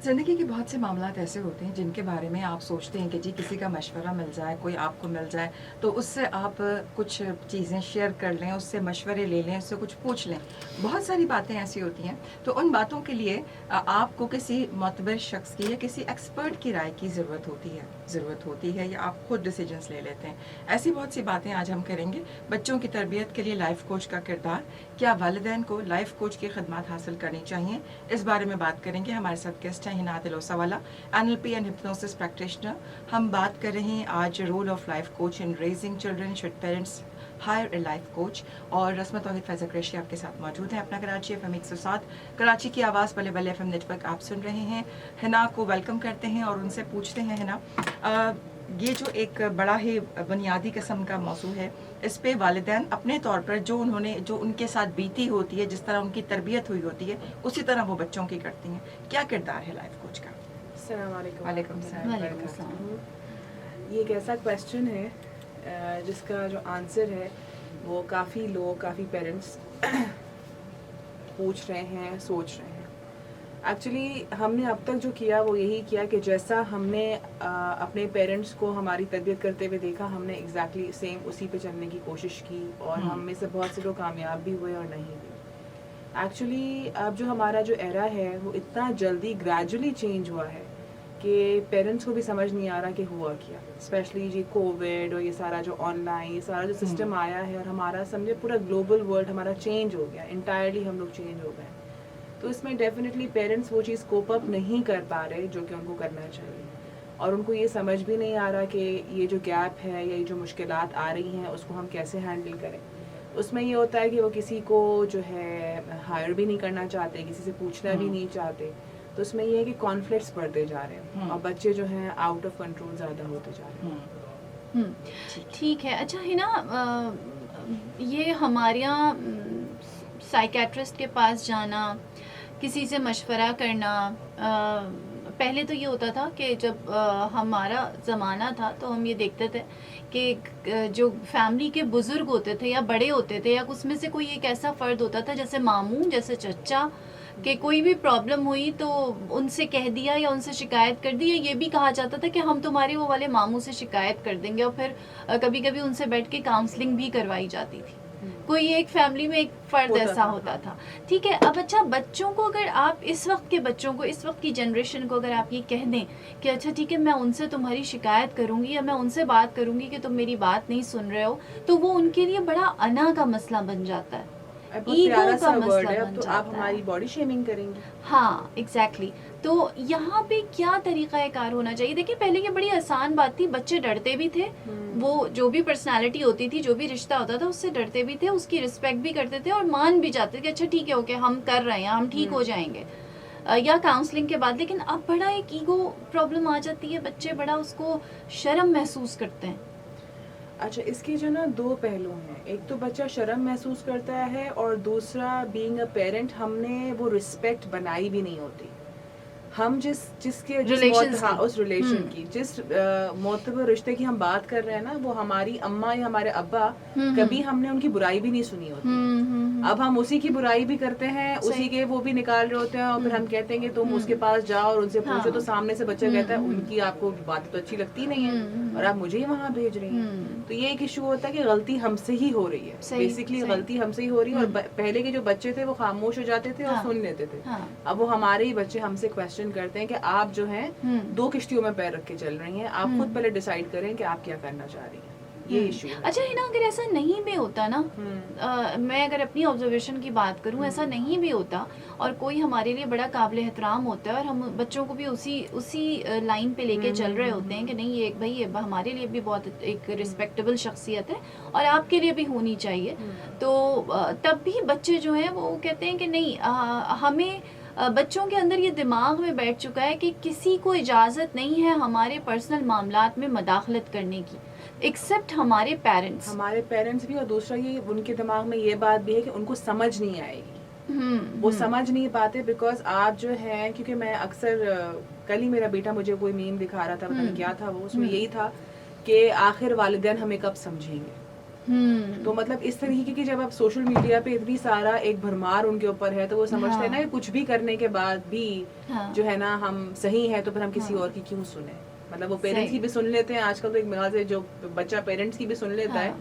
ज़िंदगी के बहुत से मामलात ऐसे होते हैं जिनके बारे में आप सोचते हैं कि जी किसी का मशवरा मिल जाए, कोई आपको मिल जाए तो उससे आप कुछ चीज़ें शेयर कर लें, उससे मशवरे ले लें, उससे कुछ पूछ लें। बहुत सारी बातें ऐसी होती हैं, तो उन बातों के लिए आपको किसी मोतबर शख्स की या किसी एक्सपर्ट की राय की ज़रूरत होती है या आप खुद डिसीजंस ले लेते हैं। ऐसी बहुत सी बातें आज हम करेंगे। बच्चों की तरबियत के लिए लाइफ कोच का किरदार, क्या वालिदैन को लाइफ कोच की खदमात हासिल करनी चाहिए, इस बारे में बात करेंगे। हमारे साथ गेस्ट हैं हिना दिलोसावाला, NLP एंड हिप्नोसिस प्रैक्टिशनर। हम बात कर रहे हैं आज role of life coach in raising children, should parents hire a life coach. और रस्मा तौहीद फैज़ा कुरैशी आपके साथ मौजूद हैं अपना कराची FM 107 कराची की आवाज़ बल्ले बल्ले FM नेटवर्क आप सुन रहे हैं। हिना को वेलकम करते हैं और उनसे पूछते हैं, हिना ये जो एक बड़ा ही बुनियादी किस्म का मौजू है, इस पे वालिदैन अपने तौर पर जो उनके साथ बीती होती है, जिस तरह उनकी तरबियत हुई होती है, उसी तरह वो बच्चों की करती हैं। क्या किरदार है लाइफ कोच का? अस्सलाम वालेकुम। वालेकुम सलाम। ये एक ऐसा क्वेश्चन है जिसका जो आंसर है वो काफ़ी लोग, काफ़ी पेरेंट्स पूछ रहे हैं, सोच रहे हैं। एक्चुअली हमने अब तक जो किया वो यही किया कि जैसा हमने अपने पेरेंट्स को हमारी तरबियत करते हुए देखा, हमने एग्जैक्टली सेम उसी पे चलने की कोशिश की और हम में से बहुत से लोग कामयाब भी हुए और नहीं भी। एक्चुअली अब जो हमारा जो एरा है वो इतना जल्दी ग्रेजुअली चेंज हुआ है कि पेरेंट्स को भी समझ नहीं आ रहा कि हुआ क्या। स्पेशली जी कोविड और ये सारा जो ऑनलाइन, ये सारा जो सिस्टम आया है और हमारा समझे पूरा ग्लोबल वर्ल्ड हमारा चेंज हो गया, इंटायरली हम लोग चेंज हो गए। तो इसमें डेफिनेटली पेरेंट्स वो चीज़ कोप अप नहीं कर पा रहे जो कि उनको करना चाहिए, और उनको ये समझ भी नहीं आ रहा कि ये जो गैप है या ये जो मुश्किलात आ रही हैं उसको हम कैसे हैंडल करें। उसमें ये होता है कि वो किसी को जो है हायर भी नहीं करना चाहते, किसी से पूछना भी नहीं चाहते। तो उसमें ये है कि कॉन्फ्लिक्ट्स बढ़ते जा रहे हैं और बच्चे जो हैं आउट ऑफ कंट्रोल ज़्यादा होते जा रहे हैं। ठीक है। अच्छा हिना, ये हमारे यहाँ साइकेट्रिस्ट के पास जाना, किसी से मशवरा करना, पहले तो ये होता था कि जब हमारा ज़माना था तो हम ये देखते थे कि जो फैमिली के बुज़ुर्ग होते थे या बड़े होते थे या उसमें से कोई एक ऐसा फ़र्द होता था जैसे मामू, जैसे चचा, कि कोई भी प्रॉब्लम हुई तो उनसे कह दिया या उनसे शिकायत कर दी, या ये भी कहा जाता था कि हम तुम्हारे वो वाले मामू से शिकायत कर देंगे, और फिर कभी कभी उनसे बैठ के काउंसलिंग भी करवाई जाती थी। कोई एक फैमिली में एक फर्द ऐसा होता था। ठीक है। अब अच्छा, बच्चों को अगर आप इस वक्त के बच्चों को, इस वक्त की जनरेशन को अगर आप ये कह दें कि अच्छा ठीक है मैं उनसे तुम्हारी शिकायत करूंगी या मैं उनसे बात करूंगी कि तुम मेरी बात नहीं सुन रहे हो, तो वो उनके लिए बड़ा अना का मसला बन जाता है, ईगो का मसला बन तो जाता आप हमारी बॉडी शेमिंग करेंगे। हाँ एग्जैक्टली। तो यहाँ पे क्या तरीका कार होना चाहिए? देखिए पहले ये बड़ी आसान बात थी, बच्चे डरते भी थे, वो जो भी पर्सनालिटी होती थी, जो भी रिश्ता होता था उससे डरते भी थे, उसकी रिस्पेक्ट भी करते थे और मान भी जाते थे कि अच्छा ठीक है ओके हम कर रहे हैं, हम ठीक हो जाएंगे या काउंसलिंग के बाद। लेकिन अब बड़ा एक ईगो प्रॉब्लम आ जाती है, बच्चे बड़ा उसको शर्म महसूस करते हैं। अच्छा, इसके जो ना दो पहलू हैं, एक तो बच्चा शर्म महसूस करता है और दूसरा बीइंग अ पेरेंट हमने वो रिस्पेक्ट बनाई भी नहीं होती। हम जिसके उस रिलेशन की जिस मोतबर रिश्ते की हम बात कर रहे हैं ना, वो हमारी अम्मा या हमारे अब्बा, कभी हमने उनकी बुराई भी नहीं सुनी होती। अब हम उसी की बुराई भी करते हैं, उसी के वो भी निकाल रहे होते हैं और फिर हम कहते हैं कि तुम उसके पास जाओ और उनसे पूछो, तो सामने से बच्चा कहता है उनकी आपको बात तो अच्छी लगती नहीं है और आप मुझे ही वहाँ भेज रही हैं। तो ये एक इशू होता है कि गलती हमसे ही हो रही है, बेसिकली गलती हमसे ही हो रही है। और पहले के जो बच्चे थे वो खामोश हो जाते थे और सुन लेते थे। अब वो हमारे ही बच्चे हमसे क्वेश्चन करते हैं कि आप जो हैं दो किश्तियों में पैर रख के चल रही हैं, आप खुद पहले डिसाइड करें कि आप क्या करना चाह रही हैं। ये इशू है। अच्छा हिना, अगर ऐसा नहीं भी होता ना, मैं अगर अपनी ऑब्जर्वेशन की बात करूं, ऐसा नहीं भी होता और कोई हमारे लिए बड़ा काबिल एहतराम होता है और हम बच्चों को भी उसी लाइन पे लेके चल रहे होते हैं कि नहीं ये भाई ये हमारे लिए भी बहुत एक रिस्पेक्टेबल शख्सियत है और आपके लिए भी होनी चाहिए, तो तब भी बच्चे जो हैं वो कहते हैं कि नहीं, हमें बच्चों के अंदर ये दिमाग में बैठ चुका है कि किसी को इजाज़त नहीं है हमारे पर्सनल मामलात में मदाखलत करने की, एक्सेप्ट हमारे पेरेंट्स भी। और दूसरा ये उनके दिमाग में ये बात भी है कि उनको समझ नहीं आएगी, वो समझ नहीं पाते बिकॉज आप जो है, क्योंकि मैं अक्सर कल ही मेरा बेटा मुझे कोई मीम दिखा रहा था, पता नहीं क्या था वो, उसमें यही था कि आखिर वालिदैन हमें कब समझेंगे। تو مطلب اس طریقے کی جب آپ سوشل میڈیا پہ اتنی سارا ایک بھرمار ان کے اوپر ہے تو وہ سمجھتے ہیں نا کہ کچھ بھی کرنے کے بعد بھی جو ہے نا ہم صحیح ہے تو پھر ہم کسی اور کی کیوں سنیں. مطلب وہ پیرنٹس کی بھی سن لیتے ہیں آج کل تو ایک میرا سے جو بچہ پیرنٹس کی بھی سن لیتا ہے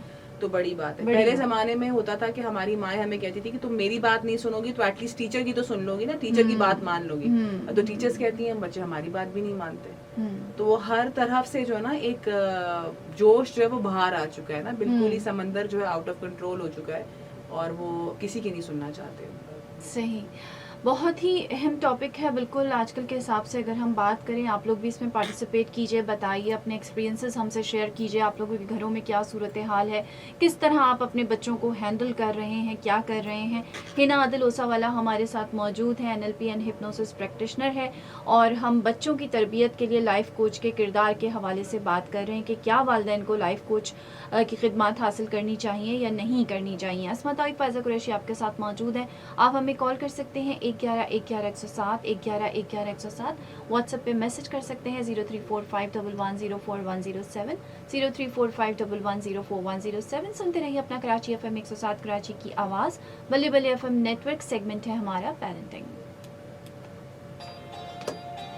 تو بڑی بات ہے. پہلے زمانے میں ہوتا تھا کہ ہماری مائیں ہمیں کہتی تھی کہ تم میری بات نہیں سنو گی تو ایٹ لیسٹ ٹیچر کی تو سن لو گی نا, ٹیچر کی بات مان لو گی. تو ٹیچرس کہتی ہیں بچے ہماری بات بھی نہیں مانتے. تو وہ ہر طرف سے جو ہے نا ایک جوش جو ہے وہ باہر آ چکا ہے نا, بالکل ہی سمندر جو ہے آؤٹ آف کنٹرول ہو چکا ہے اور وہ کسی کی نہیں سننا چاہتے. صحیح, بہت ہی اہم ٹاپک ہے بالکل آج کل کے حساب سے. اگر ہم بات کریں, آپ لوگ بھی اس میں پارٹیسپیٹ کیجئے, بتائیے اپنے ایکسپیرینسز ہم سے شیئر کیجئے. آپ لوگوں کے گھروں میں کیا صورتحال ہے, کس طرح آپ اپنے بچوں کو ہینڈل کر رہے ہیں, کیا کر رہے ہیں. ہنا عادل اوسا والا ہمارے ساتھ موجود ہیں, NLP اینڈ ہپنوسس پریکٹیشنر ہے, اور ہم بچوں کی تربیت کے لیے لائف کوچ کے کردار کے حوالے سے بات کر رہے ہیں کہ کیا والدین کو لائف کوچ کی خدمات حاصل کرنی چاہیے یا نہیں کرنی چاہیے. اسما طارق, فائزہ قریشی آپ کے ساتھ موجود ہیں. آپ ہمیں کال کر سکتے ہیں 111-111-107 111-111-107. واٹس ایپ پہ میسج کر سکتے ہیں 034511041070 034511041070. سنتے رہیے اپنا کراچی FM 107 کراچی کی آواز. Balle Balle FM net work segment ہے ہمارا پیرنٹنگ.